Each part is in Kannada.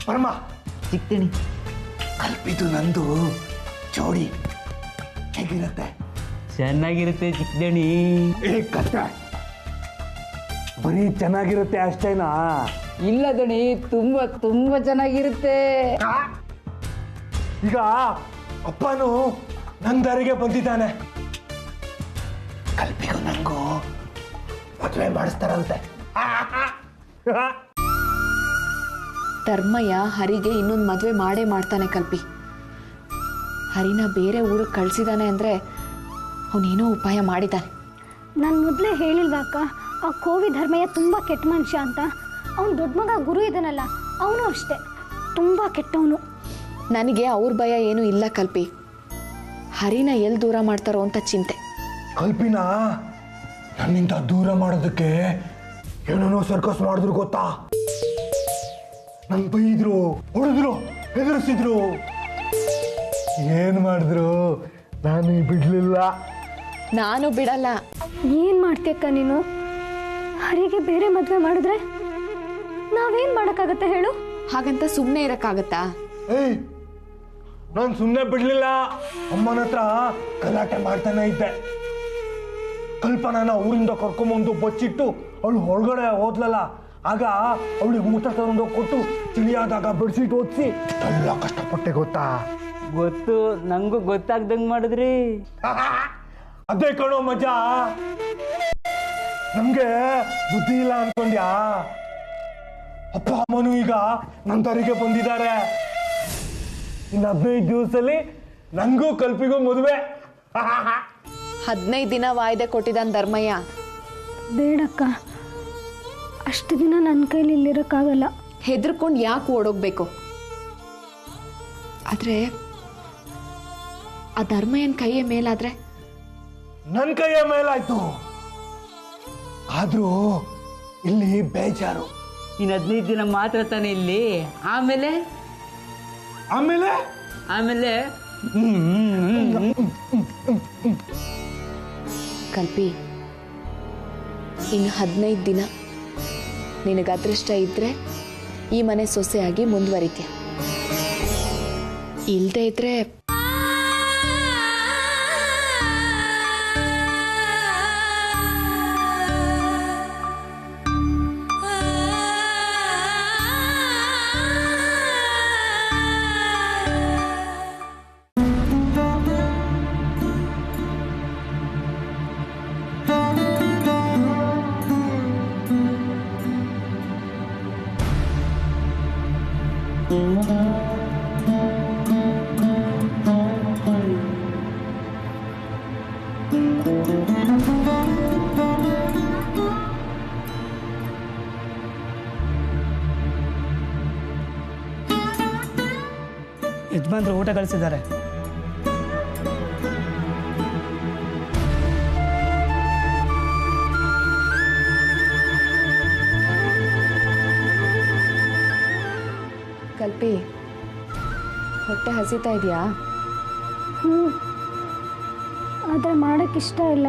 ಪರಮ ಸಿಗ್ತೀನಿ. ಕಲ್ಪಿದು ನಂದು ಜೋಡಿ ಹೇಗಿರುತ್ತೆ? ಚೆನ್ನಾಗಿರುತ್ತೆ ಚಿಕ್ಕದಣಿ. ಕತ್ತೆ ಬರೀ ಚೆನ್ನಾಗಿರುತ್ತೆ ಅಷ್ಟೇನಾ? ಇಲ್ಲ ದಣಿ, ತುಂಬಾ ತುಂಬಾ ಚೆನ್ನಾಗಿರುತ್ತೆ. ಈಗ ಅಪ್ಪನು ನನ್ನ ದಾರಿಗೆ ಬಂದಿದ್ದಾನೆ. ಕಲ್ಪಿಗೂ ನಂಗೂ ಮದುವೆ ಮಾಡಿಸ್ತಾರಂತೆ. ಧರ್ಮಯ್ಯ ಹರಿಗೆ ಇನ್ನೊಂದು ಮದುವೆ ಮಾಡೇ ಮಾಡ್ತಾನೆ ಕಲ್ಪಿ. ಹರಿನ ಬೇರೆ ಊರಿಗೆ ಕಳಿಸಿದಾನೆ ಅಂದರೆ ಅವನೇನೋ ಉಪಾಯ ಮಾಡಿದ್ದಾನೆ. ನಾನು ಮೊದಲೇ ಹೇಳಿಲ್ವಾ ಅಕ್ಕ, ಆ ಕೋವಿ ಧರ್ಮಯ್ಯ ತುಂಬ ಕೆಟ್ಟ ಮನುಷ್ಯ ಅಂತ. ಅವನು ದೊಡ್ಡ ಮಗ ಗುರು ಇದ್ದಾನಲ್ಲ, ಅವನು ಅಷ್ಟೇ ತುಂಬ ಕೆಟ್ಟವನು. ನನಗೆ ಅವ್ರ ಭಯ ಏನೂ ಇಲ್ಲ ಕಲ್ಪಿ. ಹರಿನ ಎಲ್ಲಿ ದೂರ ಮಾಡ್ತಾರೋ ಅಂತ ಚಿಂತೆ. ಕಲ್ಪಿನ ನನ್ನಿಂದ ದೂರ ಮಾಡೋದಕ್ಕೆ ಏನೇನೋ ಸರ್ಕಸ್ ಮಾಡಿದ್ರು ಗೊತ್ತಾ? ನನ್ ಬೈದ್ರು, ಹೊಡೆದ್ರು, ಹೆದರಿಸಿದ್ರು. ಏನ್ ಮಾಡಿದ್ರು ನಾನು ಬಿಡ್ಲಿಲ್ಲ. ನಾನು ಬಿಡಲ್ಲ. ಏನು ಮಾಡ್ತೀಯಕ್ಕ ನೀನು? ಹರಿಗೆ ಬೇರೆ ಮದುವೆ ಮಾಡಿದ್ರೆ ನಾವೇನು ಮಾಡೋಕ್ಕಾಗತ್ತೆ ಹೇಳು? ಹಾಗಂತ ಸುಮ್ಮನೆ ಇರೋಕ್ಕಾಗತ್ತಾ? ಏಯ್, ನಾನು ಸುಮ್ಮನೆ ಬಿಡ್ಲಿಲ್ಲ. ಅಮ್ಮನ ಹತ್ರ ಗಲಾಟೆ ಮಾಡ್ತಾನೆ ಇದ್ದೆ. ಕಲ್ಪನಾನ ಊರಿಂದ ಕರ್ಕೊಂಬಂದು ಬಚ್ಚಿಟ್ಟು ಅವಳು ಹೊರಗಡೆ ಹೋದ್ಲಲ್ಲ, ಆಗ ಅವಳಿಗೆ ಊಟ ತಗೊಂಡು ಕೊಟ್ಟು ತಿಳಿಯಾದಾಗ ಬೆಡ್ಶೀಟ್ ಓದಿಸಿ ಎಲ್ಲ ಕಷ್ಟಪಟ್ಟೆ ಗೊತ್ತಾ? ಗೊತ್ತು, ನಂಗೂ ಗೊತ್ತಾಗ್ದಂಗೆ ಮಾಡಿದ್ರಿ. ಅದೇ ಕಣೋ ಮಜಾ. ನಮ್ಗೆ ಬುದ್ಧಿ ಇಲ್ಲ ಅನ್ಕೊಂಡ್ಯಾ? ಅಪ್ಪ ಅಮ್ಮನು ಈಗ ನನ್ನ ದಾರಿಗೆ ಬಂದಿದ್ದಾರೆ. ಇನ್ನು 15 ದಿವಸದಲ್ಲಿ ನಂಗೂ ಕಲ್ಪಿಗೂ ಮದುವೆ. 15 ದಿನ ವಾಯ್ದೆ ಕೊಟ್ಟಿದ್ದಾನೆ ಧರ್ಮಯ್ಯ. ಬೇಡಕ್ಕ, ಅಷ್ಟು ದಿನ ನನ್ನ ಕೈಲಿ ಇಲ್ಲಿರೋಕ್ಕಾಗಲ್ಲ. ಹೆದರ್ಕೊಂಡು ಯಾಕೆ ಓಡೋಗ್ಬೇಕು? ಆದರೆ ಆ ಧರ್ಮಯ್ಯನ ಕೈಯ ಮೇಲಾದ್ರೆ? ನನ್ನ ಕೈಯ ಮೇಲಾಯ್ತು. ಆದ್ರೂ ಇಲ್ಲಿ ಬೇಜಾರು. ಇನ್ನು 15 ದಿನ ಮಾತ್ರ ತಾನೆ ಇಲ್ಲಿ. ಆಮೇಲೆ ಆಮೇಲೆ ಆಮೇಲೆ ಕಲ್ಪಿ, ಇನ್ನು 15 ದಿನ ನಿನಗೆ ಅದೃಷ್ಟ ಇದ್ರೆ ಈ ಮನೆ ಸೊಸೆಯಾಗಿ ಮುಂದುವರಿತೀಯ. ಇಲ್ಲದೆ ಇದ್ರೆ ಯಜಮಾನ್ರು ಊಟ ಕಳಿಸಿದ್ದಾರೆ. ಕಲ್ಪಿ, ಹೊಟ್ಟೆ ಹಸಿತಾ ಇದೆಯಾ? ಆದರೆ ಮಾಡೋಕ್ಕಿಷ್ಟ ಇಲ್ಲ.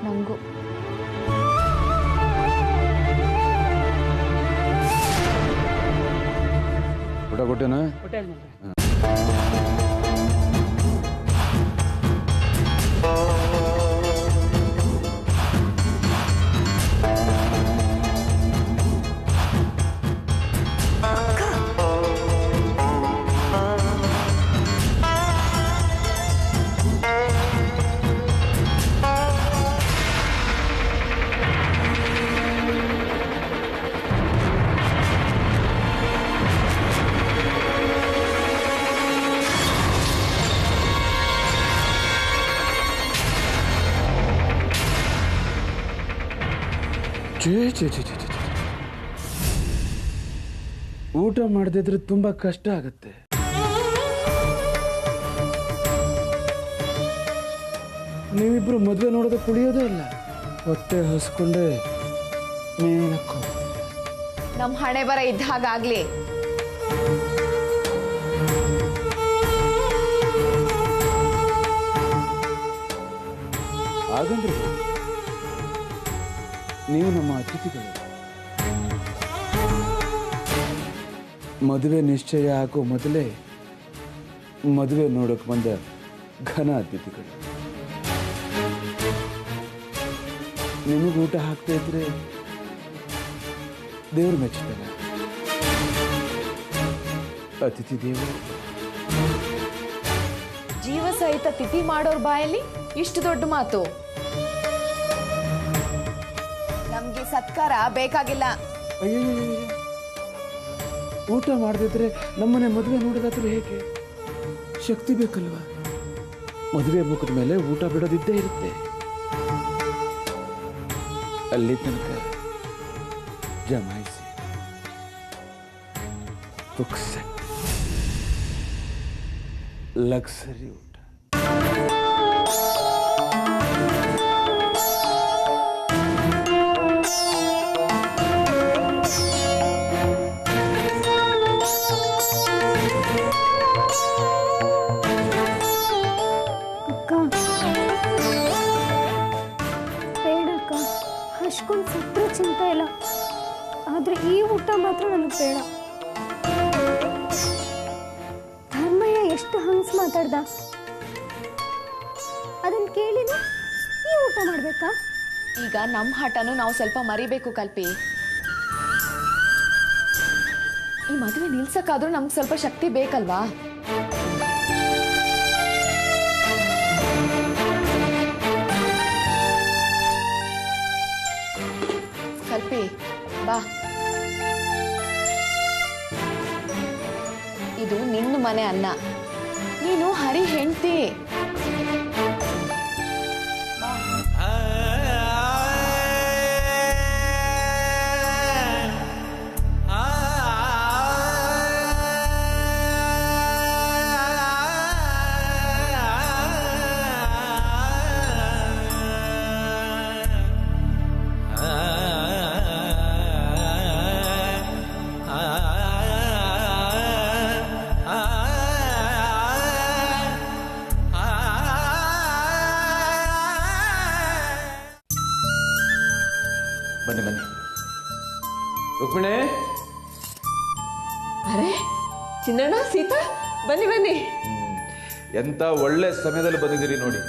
ನನಗೂ. ಊಟ ಕೊಟ್ಟೇನಾ? ಊಟ ಮಾಡದಿದ್ರೆ ತುಂಬಾ ಕಷ್ಟ ಆಗತ್ತೆ. ನೀವಿಬ್ರು ಮದುವೆ ನೋಡೋದಕ್ಕೆ ಕುಳಿಯೋದೇ ಇಲ್ಲ. ಹೊಟ್ಟೆ ಹಸ್ಕೊಂಡೆ ಮೇನಕ್ಕೋ. ನಮ್ಮ ಹಣೆ ಬರ ಇದ್ದ ಹಾಗಾಗ್ಲಿ. ಹಾಗಂದ್ರೆ ನೀವು ನಮ್ಮ ಅತಿಥಿಗಳು. ಮದುವೆ ನಿಶ್ಚಯ ಆಗೋ ಮೊದಲೇ ಮದುವೆ ನೋಡೋಕೆ ಬಂದ ಘನ ಅತಿಥಿಗಳು. ನಿಮಗೆ ಊಟ ಹಾಕ್ತಾ ಇದ್ರೆ ದೇವ್ರು ಮೆಚ್ಚುತ್ತಾನೆ. ಅತಿಥಿ ದೇವರು. ಜೀವ ಸಹಿತ ತಿಥಿ ಮಾಡೋರ್ ಬಾಯಲ್ಲಿ ಇಷ್ಟು ದೊಡ್ಡ ಮಾತು. ನಮ್ಗೆ ಸತ್ಕಾರ ಬೇಕಾಗಿಲ್ಲ. ಅಯ್ಯೋ, ಊಟ ಮಾಡದಿದ್ರೆ ನಮ್ಮನೆ ಮದುವೆ ನೋಡೋದಾದ್ರೂ ಹೇಗೆ? ಶಕ್ತಿ ಬೇಕಲ್ವಾ? ಮದುವೆ ಮುಖದ ಮೇಲೆ ಊಟ ಬಿಡೋದಿದ್ದೇ ಇರುತ್ತೆ. ಅಲ್ಲಿ ತನಕ ಜಮಾಯಿಸಿ ಲಕ್ಸರಿ ಊಟ. ಬೇಡಕ್ಕ, ಅಷ್ಟೊಂದು ಸತ್ರು ಚಿಂತೆ ಇಲ್ಲ, ಆದ್ರೆ ಈ ಊಟ ಮಾತ್ರ ನನಗೆ ಬೇಡ. ಧರ್ಮಯ್ಯ ಎಷ್ಟು ಹಂಗ್ಸ್ ಮಾತಾಡ್ದ, ಅದನ್ನ ಕೇಳಿದ ಈ ಊಟ ಮಾಡ್ಬೇಕಾ? ಈಗ ನಮ್ಮ ಹಠನು ನಾವು ಸ್ವಲ್ಪ ಮರಿಬೇಕು ಕಲ್ಪಿ. ಈ ಮದುವೆ ನಿಲ್ಸಕ್ಕಾದ್ರೂ ನಮ್ಗೆ ಸ್ವಲ್ಪ ಶಕ್ತಿ ಬೇಕಲ್ವಾ? ಕಲ್ಪಿ ಬಾ. ಇದು ನಿನ್ನ ಮನೆ ಅನ್ನ, ನೀನು ಹರಿ ಹೆಂಡ್ತಿ. ಬನ್ನಿ ಬನ್ನಿ ರುಕ್ಮಿಣಿ. ಅರೆ ಚಿನ್ನಣ್ಣ, ಸೀತಾ, ಬನ್ನಿ ಬನ್ನಿ. ಎಂತ ಒಳ್ಳೆ ಸಮಯದಲ್ಲಿ ಬಂದಿದ್ದೀರಿ ನೋಡಿ.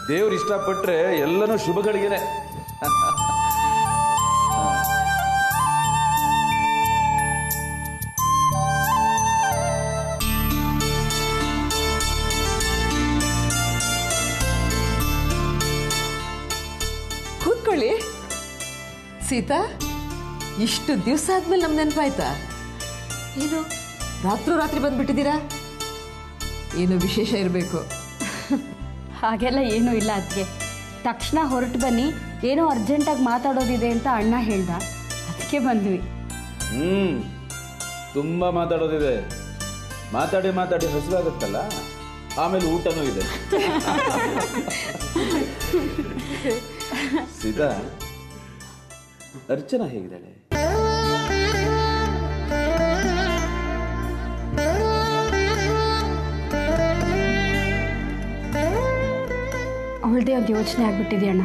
ದೇವ್ರು ಇಷ್ಟಪಟ್ರೆ ಎಲ್ಲನೂ ಶುಭಗಳಿಗೆನೆ. ಕೂತ್ಕೊಳ್ಳಿ. ಸೀತಾ, ಇಷ್ಟು ದಿವಸ ಆದ್ಮೇಲೆ ನಮ್ ನೆನಪಾಯ್ತಾ? ಏನು ರಾತ್ರಿ ಬಂದ್ಬಿಟ್ಟಿದ್ದೀರಾ? ಏನು ವಿಶೇಷ ಇರಬೇಕು? ಹಾಗೆಲ್ಲ ಏನೂ ಇಲ್ಲ ಅದಕ್ಕೆ. ತಕ್ಷಣ ಹೊರಟು ಬನ್ನಿ, ಏನೋ ಅರ್ಜೆಂಟಾಗಿ ಮಾತಾಡೋದಿದೆ ಅಂತ ಅಣ್ಣ ಹೇಳ್ದ, ಅದಕ್ಕೆ ಬಂದ್ವಿ. ತುಂಬಾ ಮಾತಾಡೋದಿದೆ. ಮಾತಾಡಿ ಮಾತಾಡಿ ಹಸಿವಾಗುತ್ತಲ್ಲ, ಆಮೇಲೆ ಊಟನೂ ಇದೆ. ಸೀತಾ, ಅರ್ಚನಾ ಹೇಗಿದ್ದಾಳೆ? ಅವಳದೇ ಒಂದು ಯೋಚನೆ ಆಗ್ಬಿಟ್ಟಿದೆ ಅಣ್ಣ.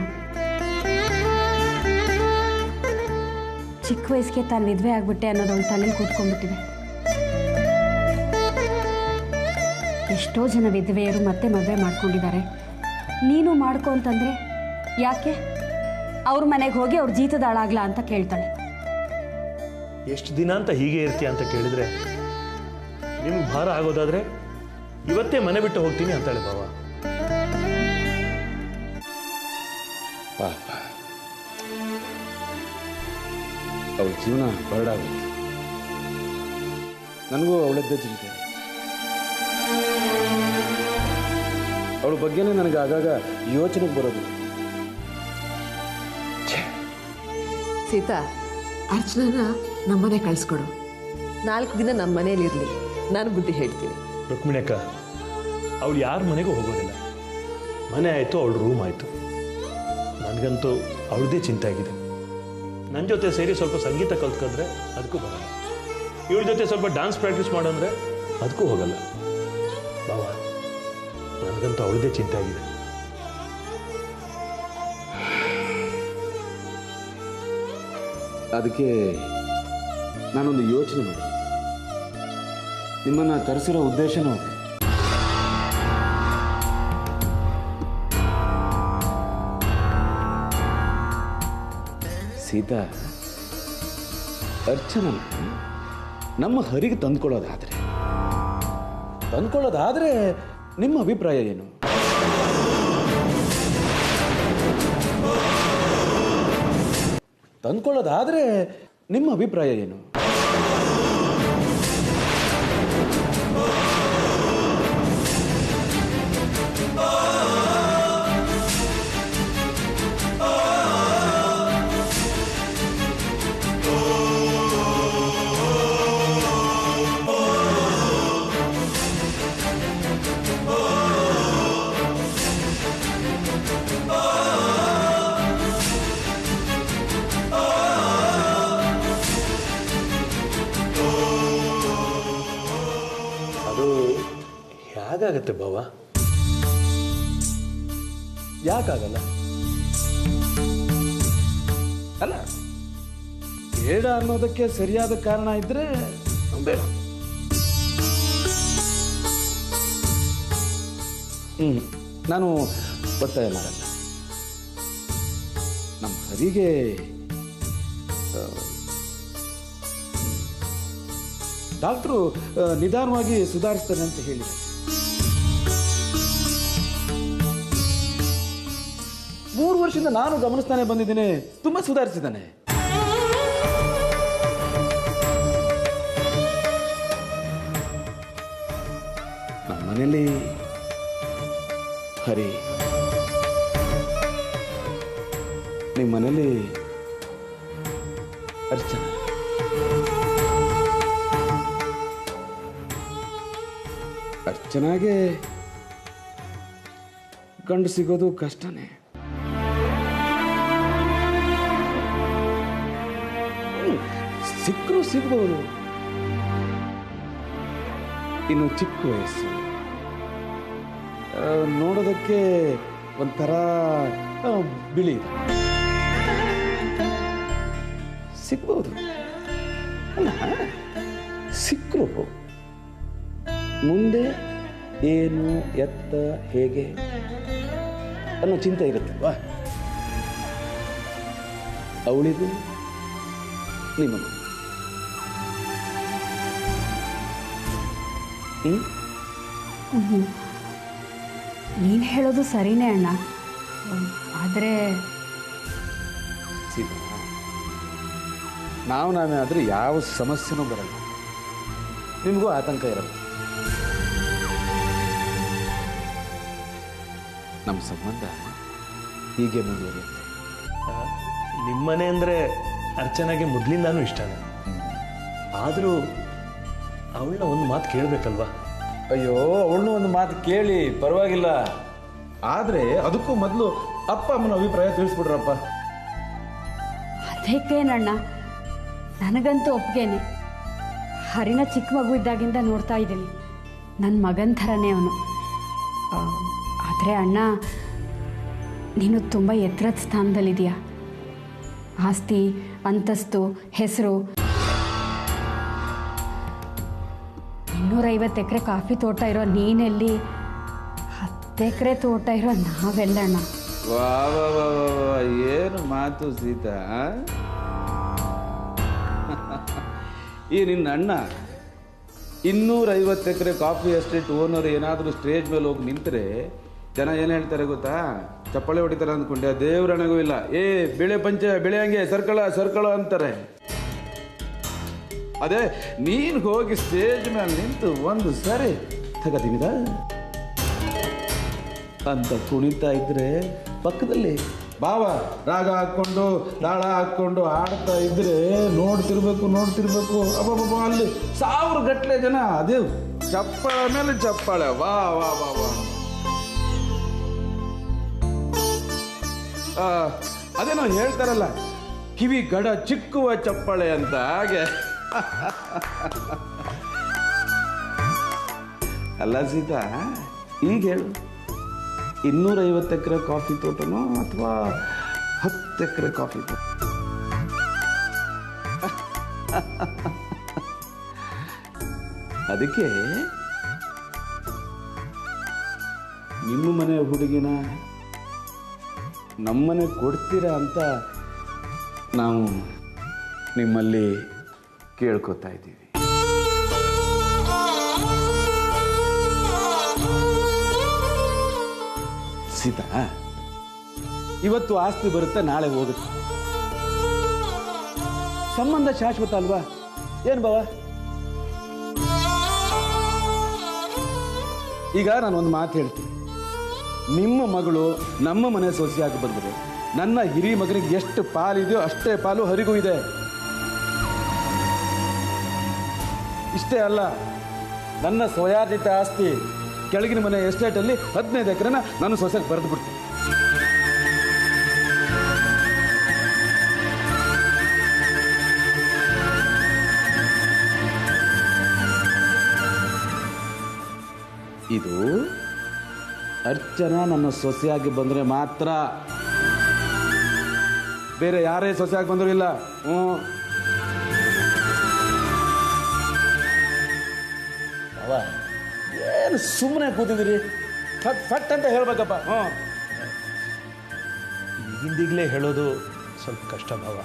ಚಿಕ್ಕ ವಯಸ್ಸಿಗೆ ತಾನು ವಿಧವೆ ಆಗ್ಬಿಟ್ಟೆ ಅನ್ನೋದು ಅವಳ ತಲೆಯಲ್ಲಿ ಕೂತ್ಕೊಂಡ್ಬಿಟ್ಟಿದೆ. ಎಷ್ಟೋ ಜನ ವಿಧವೆಯರು ಮತ್ತೆ ಮದುವೆ ಮಾಡ್ಕೊಂಡಿದ್ದಾರೆ. ನೀನು ಮಾಡ್ಕೊ ಅಂತಂದ್ರೆ ಯಾಕೆ? ಅವ್ರ ಮನೆಗೆ ಹೋಗಿ ಅವ್ರ ಜೀತದಾಳಾಗ್ಲಾ ಅಂತ ಕೇಳ್ತಾಳೆ. ಎಷ್ಟು ದಿನ ಅಂತ ಹೀಗೆ ಇರ್ತೀಯ ಅಂತ ಕೇಳಿದ್ರೆ, ನಿಮ್ಗೆ ಭಾರ ಆಗೋದಾದ್ರೆ ಇವತ್ತೇ ಮನೆ ಬಿಟ್ಟು ಹೋಗ್ತೀನಿ ಅಂತಾಳೆ ಬಾವ. ಪಾಪ, ಅವಳ ಜೀವನ ಬರಡಾಗುತ್ತೆ. ನನಗೂ ಅವಳದ್ದೇ ಚಿಂತೆ. ಅವಳ ಬಗ್ಗೆನೇ ನನಗೆ ಆಗಾಗ ಯೋಚನೆಗೆ ಬರೋದು. ಸೀತಾ, ಅರ್ಚನನ ನಮ್ಮನೆ ಕಳಿಸ್ಕೊಡು. 4 ದಿನ ನಮ್ಮ ಮನೇಲಿರಲಿ, ನಾನು ಬುದ್ಧಿ ಹೇಳ್ತೀನಿ. ರುಕ್ಮಿಣಕ್ಕ, ಅವಳು ಯಾರ ಮನೆಗೂ ಹೋಗೋದಿಲ್ಲ. ಮನೆ ಆಯಿತು, ಅವಳು ರೂಮ್ ಆಯಿತು. ನನಗಂತೂ ಅವಳದೇ ಚಿಂತೆ ಆಗಿದೆ. ನನ್ನ ಜೊತೆ ಸೇರಿ ಸ್ವಲ್ಪ ಸಂಗೀತ ಕಲ್ತ್ಕೊಂಡ್ರೆ ಅದಕ್ಕೂ ಬರಲ್ಲ. ಇವಳ ಜೊತೆ ಸ್ವಲ್ಪ ಡ್ಯಾನ್ಸ್ ಪ್ರಾಕ್ಟೀಸ್ ಮಾಡಂದ್ರೆ ಅದಕ್ಕೂ ಹೋಗಲ್ಲ. ಬಾವ, ನನಗಂತೂ ಅವಳದೇ ಚಿಂತೆ ಆಗಿದೆ. ಅದಕ್ಕೆ ನಾನೊಂದು ಯೋಚನೆ ಮಾಡಿ, ನಿಮ್ಮನ್ನು ಕರೆಸಿರೋ ಉದ್ದೇಶನೂ ಅದೇ. ಸೀತಾ, ಅರ್ಚನ ನಮ್ಮ ಹರಿಗೆ ತಂದ್ಕೊಳ್ಳೋದಾದ್ರೆ ನಿಮ್ಮ ಅಭಿಪ್ರಾಯ ಏನು? ತಂದ್ಕೊಳ್ಳೋದಾದ್ರೆ ನಿಮ್ಮ ಅಭಿಪ್ರಾಯ ಏನು? ಹೇಗಾಗತ್ತೆ ಬಾವ? ಯಾಕಾಗಲ್ಲ? ಅಲ್ಲ, ಬೇಡ ಅನ್ನೋದಕ್ಕೆ ಸರಿಯಾದ ಕಾರಣ ಇದ್ರೆ ಬೇಡ. ನಾನು ಒತ್ತಾಯ ಮಾಡಲ್ಲ. ನಮ್ಮ ಹರಿಗೆ ಡಾಕ್ಟ್ರು ನಿಧಾನವಾಗಿ ಸುಧಾರಿಸ್ತಾನೆ ಅಂತ ಹೇಳಿದ್ದಾರೆ. 3 ವರ್ಷದಿಂದ ನಾನು ಗಮನಿಸ್ತಾನೆ ಬಂದಿದ್ದೇನೆ, ತುಂಬಾ ಸುಧಾರಿಸಿದ್ದಾನೆ. ನಮ್ಮ ಮನೆಯಲ್ಲಿ ಹರಿ, ನಿಮ್ಮ ಮನೆಯಲ್ಲಿ ಅರ್ಚನಾ. ಅರ್ಚನಾಗೆ ಗಂಡು ಸಿಗೋದು ಕಷ್ಟನೇ. ಸಿಕ್ಕರೂ ಸಿಗ್ಬೋದು. ಇನ್ನು ಚಿಕ್ಕ ವಯಸ್ಸು, ನೋಡೋದಕ್ಕೆ ಒಂಥರ ಬಿಳಿ, ಸಿಗ್ಬೋದು. ಅಲ್ಲ, ಸಿಕ್ಕರು ಮುಂದೆ ಏನು ಎತ್ತ ಹೇಗೆ ಅನ್ನೋ ಚಿಂತೆ ಇರುತ್ತಲ್ವಾ? ಅವಳಿಗೂ ನಿಮಗೂ ನೀನು ಹೇಳೋದು ಸರಿನೇ ಅಣ್ಣ. ಆದರೆ ನಾವೇ ಆದರೆ ಯಾವ ಸಮಸ್ಯೆನೂ ಬರಲ್ಲ, ನಿಮಗೂ ಆತಂಕ ಇರಲ್ಲ. ನಮ್ಮ ಸಂಬಂಧ ಹೀಗೆ ಮುಂದುವರಿಯುತ್ತೆ. ನಿಮ್ಮನೆ ಅಂದರೆ ಅರ್ಚನಾಗೆ ಮೊದಲಿಂದಾನೂ ಇಷ್ಟನೇ. ಆದರೂ ಅವಳನ್ನ ಒಂದು ಮಾತು ಕೇಳಬೇಕಲ್ವಾ? ಅಯ್ಯೋ, ಅವಳನ್ನ ಒಂದು ಮಾತು ಕೇಳಿ ಪರವಾಗಿಲ್ಲ. ಆದರೆ ಅದಕ್ಕೂ ಮೊದಲು ಅಪ್ಪ ಅಮ್ಮನ ಅಭಿಪ್ರಾಯ ತಿಳಿಸ್ಬಿಡ್ರಪ್ಪ. ಅದಕ್ಕೇನಣ್ಣ, ನನಗಂತೂ ಒಪ್ಪಿಗೆನೆ. ಹರಿನ ಚಿಕ್ಕ ಮಗು ಇದ್ದಾಗಿಂದ ನೋಡ್ತಾ ಇದ್ದೀನಿ. ನನ್ನ ಮಗನ ಥರನೇ ಅವನು. ಆದರೆ ಅಣ್ಣ, ನೀನು ತುಂಬ ಎತ್ತರದ ಸ್ಥಾನದಲ್ಲಿದೆಯಾ. ಆಸ್ತಿ, ಅಂತಸ್ತು, ಹೆಸರು. 250 ಎಕರೆ ಕಾಫಿ ತೋಟ ಇರೋ ನೀನೆಲ್ಲಿ, 10 ಎಕರೆ ತೋಟ ಇರೋ ನಾವೆಲ್ಲಣ್ಣ. ವಾ, ಏನು ಮಾತು ಸೀತಾ. ಈ ನಿನ್ನ ಅಣ್ಣ 250 ಎಕರೆ ಕಾಫಿ ಎಸ್ಟೇಟ್ ಓನರ್ ಏನಾದರೂ ಸ್ಟೇಜ್ ಮೇಲೆ ಹೋಗಿ ನಿಂತರೆ ಜನ ಏನು ಹೇಳ್ತಾರೆ ಗೊತ್ತಾ? ಚಪ್ಪಾಳೆ ಹೊಡಿತಾರೆ ಅಂದ್ಕೊಂಡೆ. ದೇವ್ರಣಗೂ ಇಲ್ಲ, ಬೆಳೆ ಬೆಳೆ ಹಂಗೆ ಸರ್ಕಳ ಅಂತಾರೆ. ಅದೇ ನೀನು ಹೋಗಿ ಸ್ಟೇಜ್ ಮೇಲೆ ನಿಂತು ಒಂದು ಸರಿ ತಗದಿನಿದ ಅಂತ ಕುಣಿತಾ ಇದ್ರೆ ಪಕ್ಕದಲ್ಲಿ ಬಾವ ರಾಗ ಹಾಕ್ಕೊಂಡು ತಾಳ ಹಾಕ್ಕೊಂಡು ಆಡ್ತಾ ಇದ್ರೆ ನೋಡ್ತಿರ್ಬೇಕು. ಅಬ್ಬಬ್ಬ, ಅಲ್ಲಿ 1000 ಗಟ್ಟಲೆ ಜನ ಅದೇ ಚಪ್ಪಾಳೆ ಮೇಲೆ ಚಪ್ಪಾಳೆ. ವಾ ವಾ ವಾ ವಾ. ಅದೇನೋ ಹೇಳ್ತಾರಲ್ಲ, ಕಿವಿ ಗಡ ಚಿಕ್ಕುವ ಚಪ್ಪಾಳೆ ಅಂತ. ಹಾಗೆ ಅಲ್ಲ ಸೀತಾ, ಈಗ ಹೇಳು, 250 ಎಕರೆ ಕಾಫಿ ತೋಟನೋ ಅಥವಾ 10 ಎಕರೆ ಕಾಫಿ ತೋಟ? ಅದಕ್ಕೆ ನಿಮ್ಮ ಮನೆ ಹುಡುಗಿನ ನಮ್ಮನೆ ಕೊಡ್ತೀರಾ ಅಂತ ನಾವು ನಿಮ್ಮಲ್ಲಿ ಕೇಳ್ಕೊತಾ ಇದ್ದೀವಿ. ಸೀತಾ, ಇವತ್ತು ಆಸ್ತಿ ಬರುತ್ತೆ, ನಾಳೆ ಹೋಗುತ್ತೆ. ಸಂಬಂಧ ಶಾಶ್ವತ ಅಲ್ವಾ? ಏನು ಬಾವ? ಈಗ ನಾನು ಒಂದು ಮಾತು ಹೇಳ್ತೀನಿ. ನಿಮ್ಮ ಮಗಳು ನಮ್ಮ ಮನೆ ಸೊಸೆಯಾಗಿ ಬಂದರೆ ನನ್ನ ಹಿರಿ ಮಗನಿಗೆ ಎಷ್ಟು ಪಾಲಿದೆಯೋ ಅಷ್ಟೇ ಪಾಲು ಹರಿಗೂ ಇದೆ. ಇಷ್ಟೇ ಅಲ್ಲ, ನನ್ನ ಸ್ವಯಾರ್ಜಿತ ಆಸ್ತಿ ಕೆಳಗಿನ ಮನೆ ಎಸ್ಟೇಟಲ್ಲಿ 15 ಎಕರೆನ ನಾನು ಸೊಸೆಗೆ ಬರೆದು ಬಿಡ್ತೀನಿ. ಇದು ಅರ್ಚನಾ ನನ್ನ ಸೊಸೆಯಾಗಿ ಬಂದರೆ ಮಾತ್ರ, ಬೇರೆ ಯಾರೇ ಸೊಸೆಯಾಗಿ ಬಂದರೂ ಇಲ್ಲ. ಏನು ಸುಮ್ಮನೆ ಕೂತಿದ್ದೀರಿ? ಫಟ್ ಫಟ್ ಅಂತ ಹೇಳ್ಬೇಕಪ್ಪ. ಈಗಿಂದೀಗಲೇ ಹೇಳೋದು ಸ್ವಲ್ಪ ಕಷ್ಟ ಭಾವ.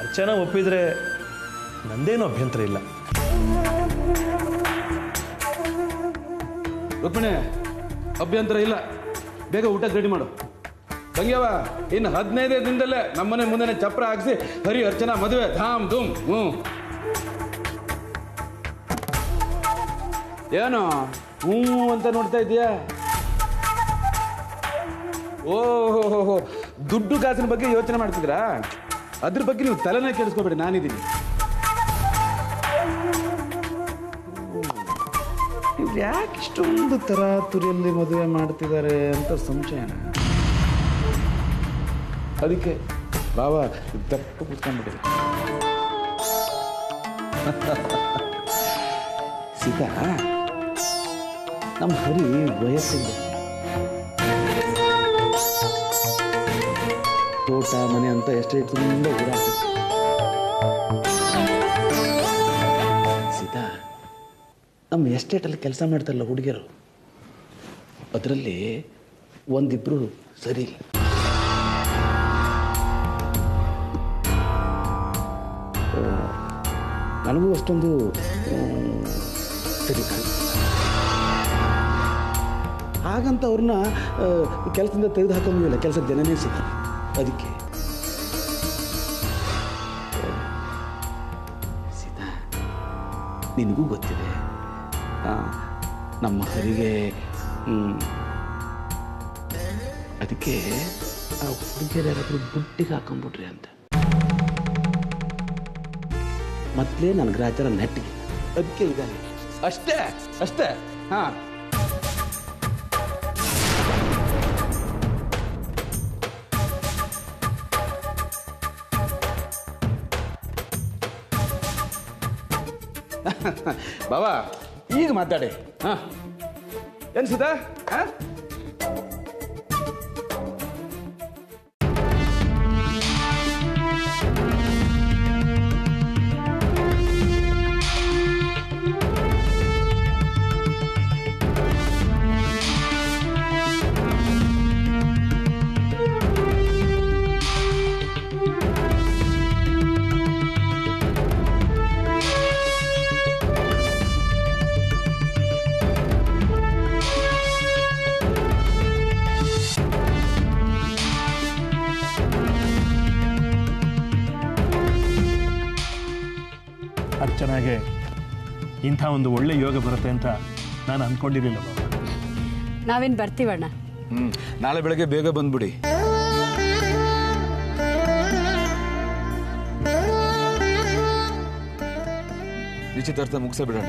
ಅರ್ಚನಾ ಒಪ್ಪಿದ್ರೆ ನಂದೇನು ಅಭ್ಯಂತರ ಇಲ್ಲ. ರುಕ್ಮಿಣಿ, ಅಭ್ಯಂತರ ಇಲ್ಲ. ಬೇಗ ಊಟಕ್ಕೆ ರೆಡಿ ಮಾಡು. ತಂಗ್ಯವ, ಇನ್ನು 15 ದಿನದಲ್ಲೇ ನಮ್ಮನೆ ಮುಂದೆ ಚಪ್ರ ಹಾಕಿಸಿ ಹರಿ ಅರ್ಚನಾ ಮದುವೆ ಧಾಮ್ ಧೂಮ್. ಏನು ಅಂತ ನೋಡ್ತಾ ಇದೀಯಾ? ಓಹೋ, ದುಡ್ಡು ಕಾಸಿನ ಬಗ್ಗೆ ಯೋಚನೆ ಮಾಡ್ತಿದ್ರಾ? ಅದ್ರ ಬಗ್ಗೆ ನೀವು ತಲೆನೇ ಕೆಡಿಸ್ಕೋಬೇಡಿ, ನಾನಿದ್ದೀನಿ. ಇವ್ರು ಯಾಕೆ ಇಷ್ಟೊಂದು ತರಾತುರಿಯಲ್ಲಿ ಮದುವೆ ಮಾಡ್ತಿದ್ದಾರೆ ಅಂತ ಸಂಶಯನ. ಅದಕ್ಕೆ ಬಾವ ದಪ್ಪ ಕೂತ್ಕೊಂಡ್ಬಿಟ್ಟಿದೆ. ಸೀತಾ, ನಮ್ಮ ಹರಿ ವಯಸ್ಸಿಂದ ತೋಟ ಮನೆ ಅಂತ ಎಷ್ಟೇ ತುಂಬ ಓಡಾಡ್ತೀವಿ. ಸೀತಾ, ನಮ್ಮ ಎಸ್ಟೇಟಲ್ಲಿ ಕೆಲಸ ಮಾಡ್ತಾರಲ್ಲ ಹುಡುಗಿಯರು, ಅದರಲ್ಲಿ ಒಂದಿಬ್ರು ಸರಿ ಇಲ್ಲ. ನನಗೂ ಅಷ್ಟೊಂದು ಸರಿ ಕಾಣಿಸ್ತಿಲ್ಲ. ಹಾಗಂತ ಅವ್ರನ್ನ ಕೆಲಸದಿಂದ ತೆಗೆದು ಹಾಕೋಂಗಿಲ್ಲ, ಕೆಲಸದ ಜನನೇ ಸಿಕ್ಕ. ಅದಕ್ಕೆ ಸೀತಾ, ನಿನಗೂ ಗೊತ್ತಿದೆ ನಮ್ಮ ಹರಿಗೆ. ಅದಕ್ಕೆ ಆ ಹುಡುಗಿಯರು ಯಾರಾದರೂ ಬುಟ್ಟಿಗೆ ಹಾಕೊಂಡ್ಬಿಟ್ರಿ ಅಂತ ಮೊದಲೇ ನನ್ನ ಗ್ರಾಚಾರ ನೆಟ್ಟಿಗೆ. ಅದಕ್ಕೆ ಇದ್ದಾನೆ ಅಷ್ಟೇ ಅಷ್ಟೇ. ಹಾಂ, ಬಾಬಾ ಈಗ ಮಾತಾಡಿ. ಹಾಂ, ಏನು ಸೀತಾ? ಹಾಂ, ಅರ್ಚನಾಗೆ ಇಂಥ ಒಂದು ಒಳ್ಳೆ ಯೋಗ ಬರುತ್ತೆ ಅಂತ ನಾನು ಅಂದ್ಕೊಂಡಿರಲಿಲ್ಲ ಬಾಬಾ. ನಾವೇನು ಬರ್ತೀವಣ್ಣ. ನಾಳೆ ಬೆಳಗ್ಗೆ ಬೇಗ ಬಂದ್ಬಿಡಿ. ನಿಶ್ಚಿತಾರ್ಥ ಮುಗಿಸ ಬಿಡೋಣ.